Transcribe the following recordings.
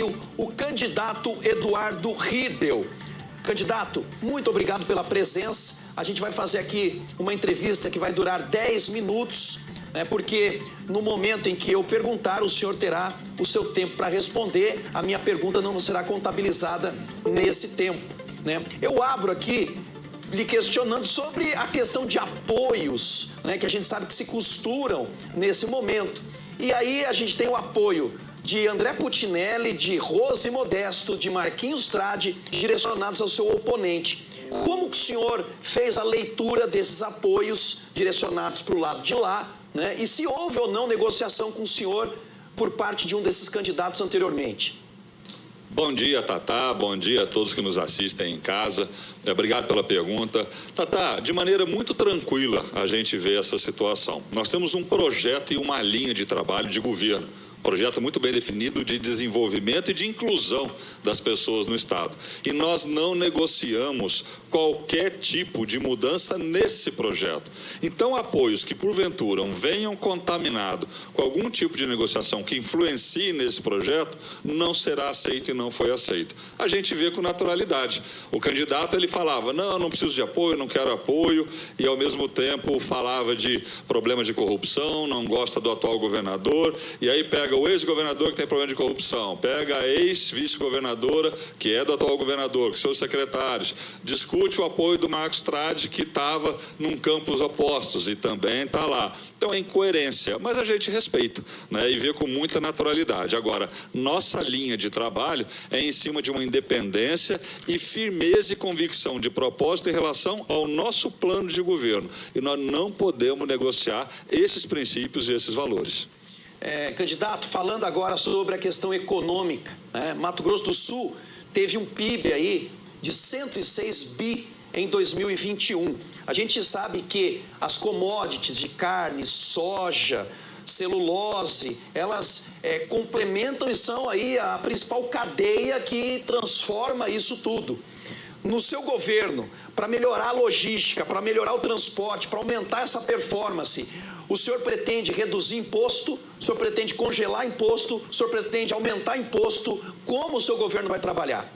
veio o candidato Eduardo Riedel. Candidato, muito obrigado pela presença. A gente vai fazer aqui uma entrevista que vai durar 10 minutos, né, porque no momento em que eu perguntar, o senhor terá o seu tempo para responder. A minha pergunta não será contabilizada nesse tempo, né? Eu abro aqui lhe questionando sobre a questão de apoios, né, que a gente sabe que se costuram nesse momento. E aí a gente tem o apoio de André Putinelli, de Rose Modesto, de Marquinhos Tradi, direcionados ao seu oponente. Como que o senhor fez a leitura desses apoios direcionados para o lado de lá, né? E se houve ou não negociação com o senhor por parte de um desses candidatos anteriormente? Bom dia, Tatá. Bom dia a todos que nos assistem em casa. Obrigado pela pergunta. Tatá, de maneira muito tranquila a gente vê essa situação. Nós temos um projeto e uma linha de trabalho de governo. Projeto muito bem definido de desenvolvimento e de inclusão das pessoas no Estado. E nós não negociamos qualquer tipo de mudança nesse projeto. Então, apoios que, porventura, venham contaminados com algum tipo de negociação que influencie nesse projeto, não será aceito e não foi aceito. A gente vê com naturalidade. O candidato, ele falava, não preciso de apoio, não quero apoio, e, ao mesmo tempo, falava de problemas de corrupção, não gosta do atual governador, e aí pega o ex-governador que tem problema de corrupção, pega a ex-vice-governadora, que é do atual governador, que são os secretários, discute o apoio do Marcos Tradi, que estava num campos opostos e também está lá. Então é incoerência, mas a gente respeita, né, e vê com muita naturalidade. Agora, nossa linha de trabalho é em cima de uma independência e firmeza e convicção de propósito em relação ao nosso plano de governo. E nós não podemos negociar esses princípios e esses valores. Candidato, falando agora sobre a questão econômica, né? Mato Grosso do Sul teve um PIB aí de 106 bi em 2021. A gente sabe que as commodities de carne, soja, celulose, elas complementam e são aí a principal cadeia que transforma isso tudo. No seu governo, para melhorar a logística, para melhorar o transporte, para aumentar essa performance, o senhor pretende reduzir imposto? O senhor pretende congelar imposto? O senhor pretende aumentar imposto? Como o seu governo vai trabalhar?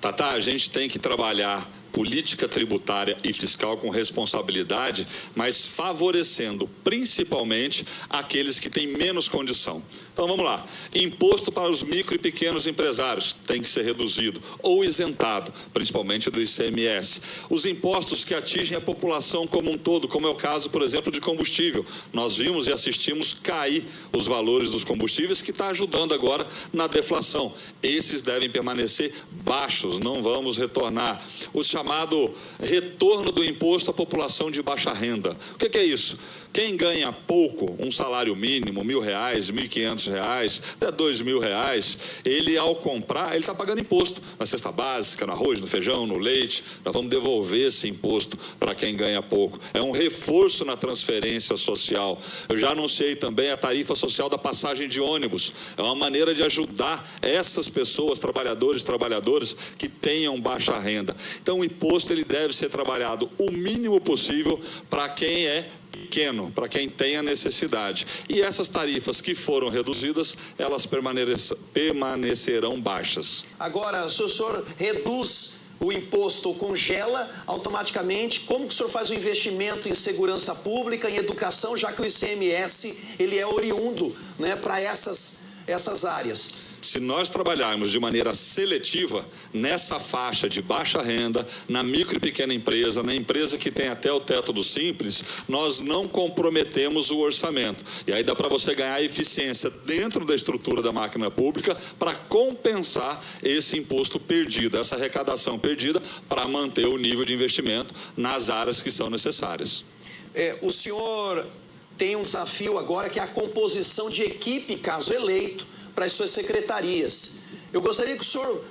Tatá, a gente tem que trabalhar política tributária e fiscal com responsabilidade, mas favorecendo principalmente aqueles que têm menos condição. Então vamos lá, imposto para os micro e pequenos empresários tem que ser reduzido ou isentado, principalmente do ICMS. Os impostos que atingem a população como um todo, como é o caso, por exemplo, de combustível. Nós vimos e assistimos cair os valores dos combustíveis, que está ajudando agora na deflação. Esses devem permanecer baixos, não vamos retornar. O chamado retorno do imposto à população de baixa renda. O que é isso? Quem ganha pouco, um salário mínimo, R$1.000, R$1.500, R$2.000, ele ao comprar, ele está pagando imposto na cesta básica, no arroz, no feijão, no leite. Nós vamos devolver esse imposto para quem ganha pouco. É um reforço na transferência social. Eu já anunciei também a tarifa social da passagem de ônibus. É uma maneira de ajudar essas pessoas, trabalhadoras que tenham baixa renda. Então o imposto ele deve ser trabalhado o mínimo possível para quem é pequeno, para quem tem a necessidade. E essas tarifas que foram reduzidas, elas permanecerão baixas. Agora, se o senhor reduz o imposto ou congela automaticamente, como que o senhor faz o investimento em segurança pública, em educação, já que o ICMS ele é oriundo, né, para essas áreas? Se nós trabalharmos de maneira seletiva nessa faixa de baixa renda, na micro e pequena empresa, na empresa que tem até o teto do Simples, nós não comprometemos o orçamento. E aí dá para você ganhar eficiência dentro da estrutura da máquina pública para compensar esse imposto perdido, essa arrecadação perdida, para manter o nível de investimento nas áreas que são necessárias. O senhor tem um desafio agora que é a composição de equipe, caso eleito, para as suas secretarias. Eu gostaria que o senhor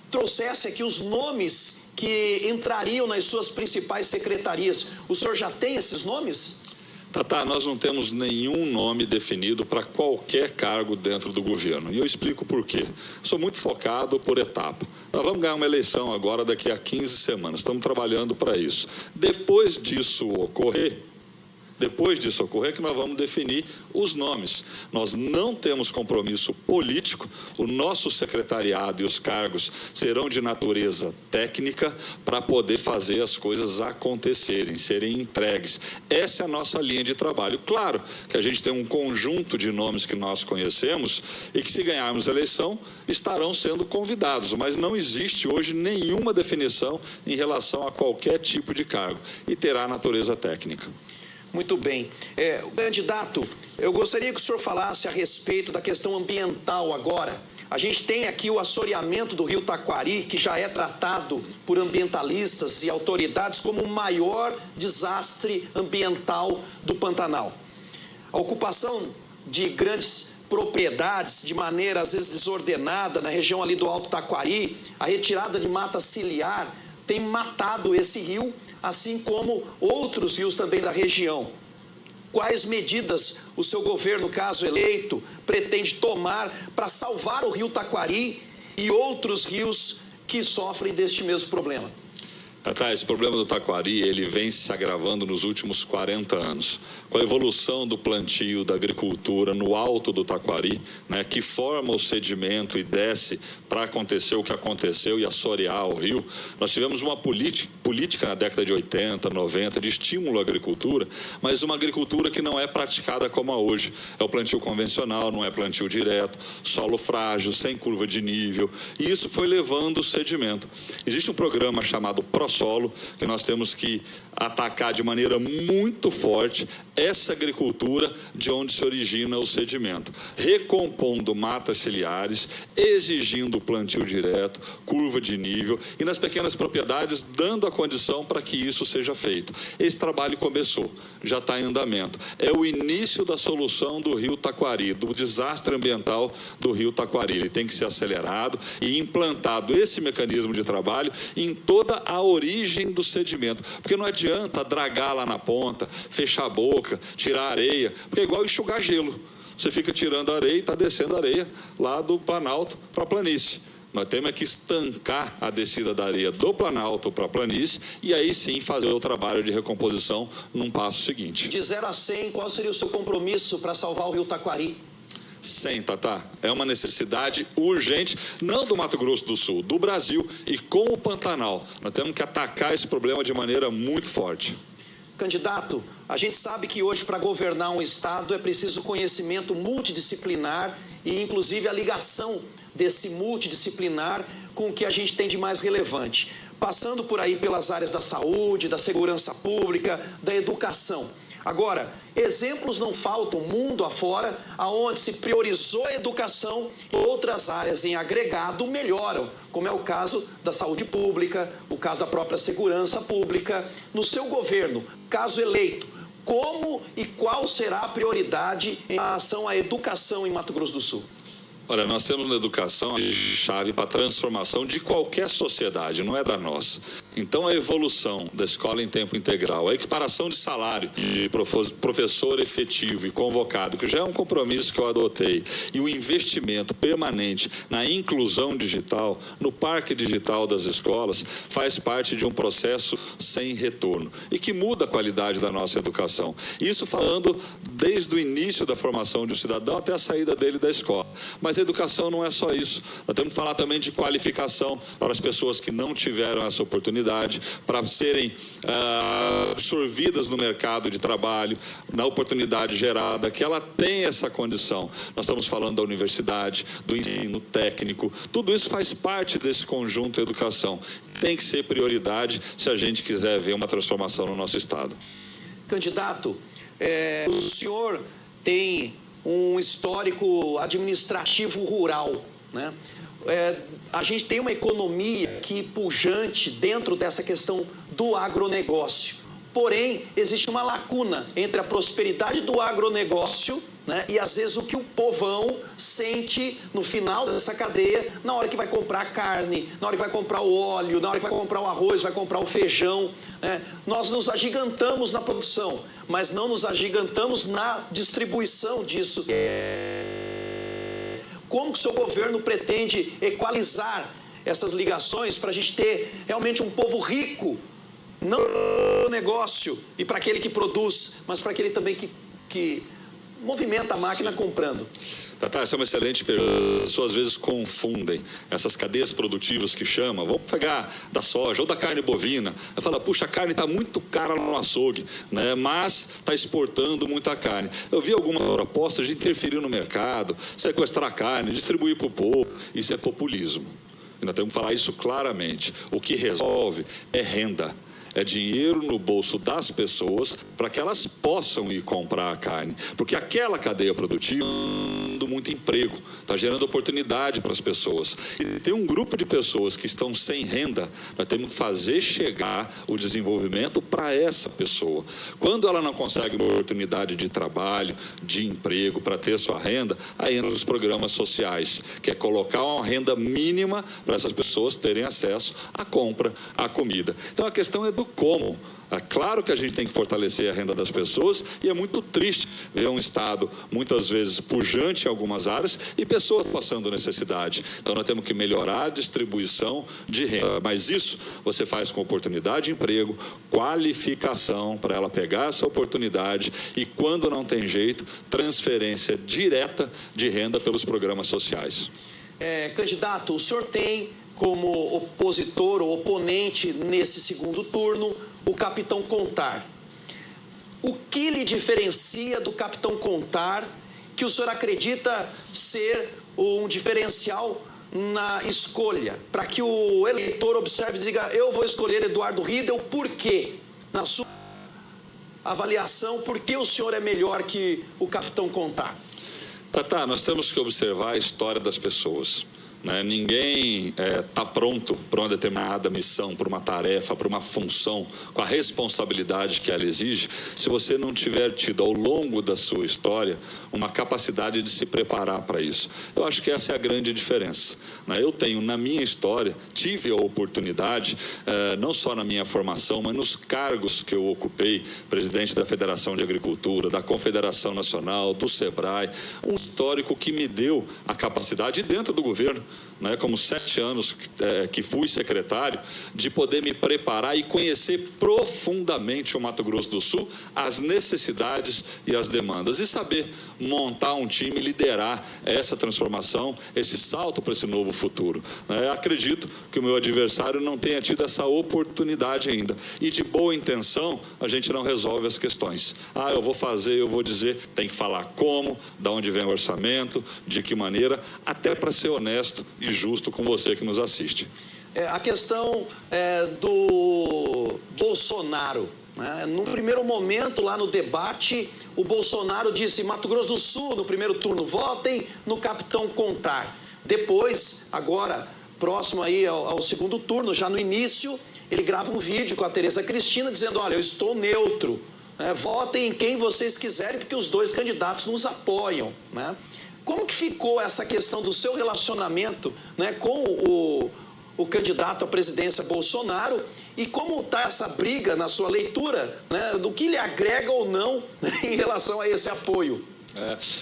trouxesse aqui os nomes que entrariam nas suas principais secretarias. O senhor já tem esses nomes? Tatá, nós não temos nenhum nome definido para qualquer cargo dentro do governo. E eu explico por quê. Sou muito focado por etapa. Nós vamos ganhar uma eleição agora daqui a 15 semanas. Estamos trabalhando para isso. Depois disso ocorrer, Depois disso ocorrer, que nós vamos definir os nomes. Nós não temos compromisso político, o nosso secretariado e os cargos serão de natureza técnica para poder fazer as coisas acontecerem, serem entregues. Essa é a nossa linha de trabalho. Claro que a gente tem um conjunto de nomes que nós conhecemos e que, se ganharmos a eleição, estarão sendo convidados, mas não existe hoje nenhuma definição em relação a qualquer tipo de cargo e terá natureza técnica. Muito bem. Candidato, eu gostaria que o senhor falasse a respeito da questão ambiental agora. A gente tem aqui o assoreamento do rio Taquari, que já é tratado por ambientalistas e autoridades como o maior desastre ambiental do Pantanal. A ocupação de grandes propriedades de maneira às vezes desordenada na região ali do Alto Taquari, a retirada de mata ciliar tem matado esse rio, assim como outros rios também da região. Quais medidas o seu governo, caso eleito, pretende tomar para salvar o rio Taquari e outros rios que sofrem deste mesmo problema? Esse problema do taquari, ele vem se agravando nos últimos 40 anos. Com a evolução do plantio, da agricultura no alto do taquari, né, que forma o sedimento e desce para acontecer o que aconteceu e assorear o rio, nós tivemos uma política na década de 80, 90 de estímulo à agricultura, mas uma agricultura que não é praticada como a hoje. É o plantio convencional, não é plantio direto, solo frágil, sem curva de nível, e isso foi levando o sedimento. Existe um programa chamado ProSolo, que nós temos que atacar de maneira muito forte essa agricultura de onde se origina o sedimento, recompondo matas ciliares, exigindo plantio direto, curva de nível e nas pequenas propriedades dando a condição para que isso seja feito. Esse trabalho começou, já está em andamento. É o início da solução do rio Taquari, do desastre ambiental do rio Taquari. Ele tem que ser acelerado e implantado esse mecanismo de trabalho em toda a origem do sedimento, porque não adianta dragar lá na ponta, fechar a boca, tirar a areia, porque é igual enxugar gelo. Você fica tirando a areia e está descendo a areia lá do Planalto para a planície. Nós temos que estancar a descida da areia do Planalto para a planície e aí sim fazer o trabalho de recomposição num passo seguinte. De 0 a 100, qual seria o seu compromisso para salvar o rio Taquari? 100, Tatá. É uma necessidade urgente, não do Mato Grosso do Sul, do Brasil e com o Pantanal. Nós temos que atacar esse problema de maneira muito forte. Candidato, a gente sabe que hoje para governar um estado é preciso conhecimento multidisciplinar e inclusive a ligação desse multidisciplinar com o que a gente tem de mais relevante. Passando por aí pelas áreas da saúde, da segurança pública, da educação. Agora, exemplos não faltam mundo afora, aonde se priorizou a educação e outras áreas em agregado melhoram, como é o caso da saúde pública, o caso da própria segurança pública. No seu governo, caso eleito, como e qual será a prioridade em relação à educação em Mato Grosso do Sul? Olha, nós temos na educação a chave para a transformação de qualquer sociedade, não é da nossa. Então, a evolução da escola em tempo integral, a equiparação de salário de professor efetivo e convocado, que já é um compromisso que eu adotei, e o investimento permanente na inclusão digital, no parque digital das escolas, faz parte de um processo sem retorno e que muda a qualidade da nossa educação. Isso falando desde o início da formação de um cidadão até a saída dele da escola. Mas a educação não é só isso. Nós temos que falar também de qualificação para as pessoas que não tiveram essa oportunidade, para serem absorvidas no mercado de trabalho, na oportunidade gerada, que ela tem essa condição. Nós estamos falando da universidade, do ensino técnico, tudo isso faz parte desse conjunto de educação. Tem que ser prioridade se a gente quiser ver uma transformação no nosso estado. Candidato, o senhor tem um histórico administrativo rural, né? A gente tem uma economia aqui pujante dentro dessa questão do agronegócio. Porém, existe uma lacuna entre a prosperidade do agronegócio, né, e às vezes o que o povão sente no final dessa cadeia, na hora que vai comprar carne, na hora que vai comprar o óleo, na hora que vai comprar o arroz, vai comprar o feijão, né? Nós nos agigantamos na produção, mas não nos agigantamos na distribuição disso. Como que o seu governo pretende equalizar essas ligações para a gente ter realmente um povo rico não para o negócio e para aquele que produz, mas para aquele também que movimenta a máquina comprando. Tatá, essa é uma excelente pergunta. As pessoas às vezes confundem essas cadeias produtivas que chamam. Vamos pegar da soja ou da carne bovina. Aí fala, puxa, a carne está muito cara no açougue, né? Mas está exportando muita carne. Eu vi algumas propostas de interferir no mercado, sequestrar a carne, distribuir para o povo. Isso é populismo. E nós temos que falar isso claramente. O que resolve é renda. É dinheiro no bolso das pessoas para que elas possam ir comprar a carne. Porque aquela cadeia produtiva está dando muito emprego, está gerando oportunidade para as pessoas. E tem um grupo de pessoas que estão sem renda, nós temos que fazer chegar o desenvolvimento para essa pessoa. Quando ela não consegue uma oportunidade de trabalho, de emprego, para ter sua renda, aí entra os programas sociais, que é colocar uma renda mínima para essas pessoas terem acesso à compra, à comida. Então a questão é do como. É claro que a gente tem que fortalecer a renda das pessoas e é muito triste ver um Estado muitas vezes pujante em algumas áreas e pessoas passando necessidade. Então nós temos que melhorar a distribuição de renda, mas isso você faz com oportunidade de emprego, qualificação para ela pegar essa oportunidade e, quando não tem jeito, transferência direta de renda pelos programas sociais. Candidato, o senhor tem como opositor ou oponente nesse segundo turno o Capitão Contar. O que lhe diferencia do Capitão Contar que o senhor acredita ser um diferencial na escolha? Para que o eleitor observe e diga, eu vou escolher Eduardo Riedel, por quê? Na sua avaliação, por que o senhor é melhor que o Capitão Contar? Tatá, nós temos que observar a história das pessoas. Ninguém está pronto para uma determinada missão, para uma tarefa, para uma função, com a responsabilidade que ela exige, se você não tiver tido ao longo da sua história uma capacidade de se preparar para isso. Eu acho que essa é a grande diferença. Eu tenho, na minha história, tive a oportunidade, não só na minha formação, mas nos cargos que eu ocupei, presidente da Federação de Agricultura, da Confederação Nacional, do SEBRAE, um histórico que me deu a capacidade, dentro do governo, como 7 anos que fui secretário, de poder me preparar e conhecer profundamente o Mato Grosso do Sul, as necessidades e as demandas, e saber montar um time, liderar essa transformação, esse salto para esse novo futuro. Acredito que o meu adversário não tenha tido essa oportunidade ainda, e de boa intenção a gente não resolve as questões. Eu vou fazer, eu vou dizer, tem que falar como, de onde vem o orçamento, de que maneira, até para ser honesto e justo com você que nos assiste. A questão do Bolsonaro. No primeiro momento, lá no debate, o Bolsonaro disse, Mato Grosso do Sul, no primeiro turno, votem no Capitão Contar. Depois, agora, próximo aí ao segundo turno, já no início, ele grava um vídeo com a Tereza Cristina dizendo, olha, eu estou neutro, votem em quem vocês quiserem, porque os dois candidatos nos apoiam, Como que ficou essa questão do seu relacionamento com o candidato à presidência Bolsonaro e como está essa briga na sua leitura do que lhe agrega ou não em relação a esse apoio?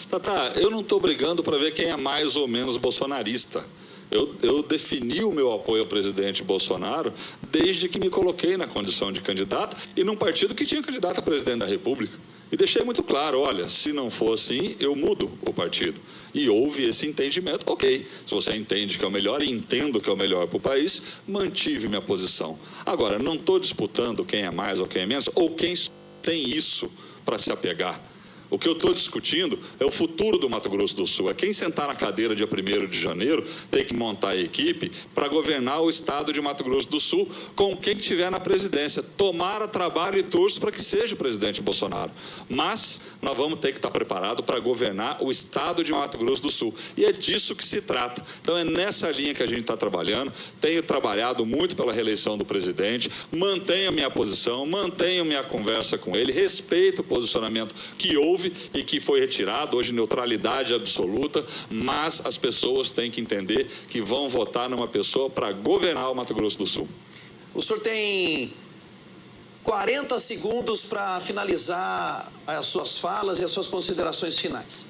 Tatá, eu não estou brigando para ver quem é mais ou menos bolsonarista. Eu defini o meu apoio ao presidente Bolsonaro desde que me coloquei na condição de candidato e num partido que tinha candidato a presidente da República. E deixei muito claro, olha, se não for assim, eu mudo o partido. E houve esse entendimento, ok. Se você entende que é o melhor e entendo que é o melhor para o país, mantive minha posição. Agora, não estou disputando quem é mais ou quem é menos, ou quem tem isso para se apegar. O que eu estou discutindo é o futuro do Mato Grosso do Sul. É quem sentar na cadeira dia 1º de janeiro tem que montar a equipe para governar o estado de Mato Grosso do Sul com quem estiver na presidência. Tomara, trabalho e torço para que seja o presidente Bolsonaro. Mas nós vamos ter que estar preparados para governar o estado de Mato Grosso do Sul. E é disso que se trata. Então é nessa linha que a gente está trabalhando. Tenho trabalhado muito pela reeleição do presidente. Mantenho minha posição, mantenho minha conversa com ele, respeito o posicionamento que houve e que foi retirado, hoje neutralidade absoluta, mas as pessoas têm que entender que vão votar numa pessoa para governar o Mato Grosso do Sul. O senhor tem 40 segundos para finalizar as suas falas e as suas considerações finais.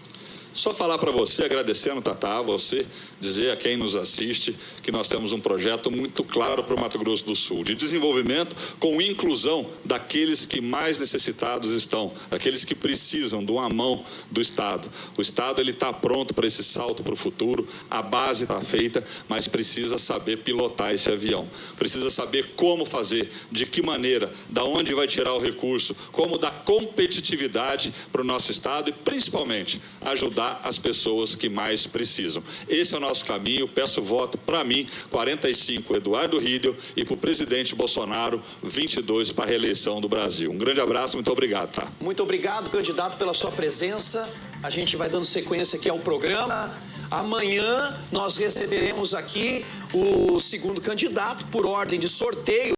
Só falar para você, agradecendo, Tatá, você dizer a quem nos assiste que nós temos um projeto muito claro para o Mato Grosso do Sul, de desenvolvimento com inclusão daqueles que mais necessitados estão, daqueles que precisam de uma mão do Estado. O Estado está pronto para esse salto para o futuro, a base está feita, mas precisa saber pilotar esse avião, precisa saber como fazer, de que maneira, da onde vai tirar o recurso, como dar competitividade para o nosso Estado e, principalmente, ajudar as pessoas que mais precisam. Esse é o nosso caminho. Peço voto para mim, 45, Eduardo Riedel, e para o presidente Bolsonaro, 22, para a reeleição do Brasil. Um grande abraço, muito obrigado. Tá? Muito obrigado, candidato, pela sua presença. A gente vai dando sequência aqui ao programa. Amanhã nós receberemos aqui o segundo candidato por ordem de sorteio.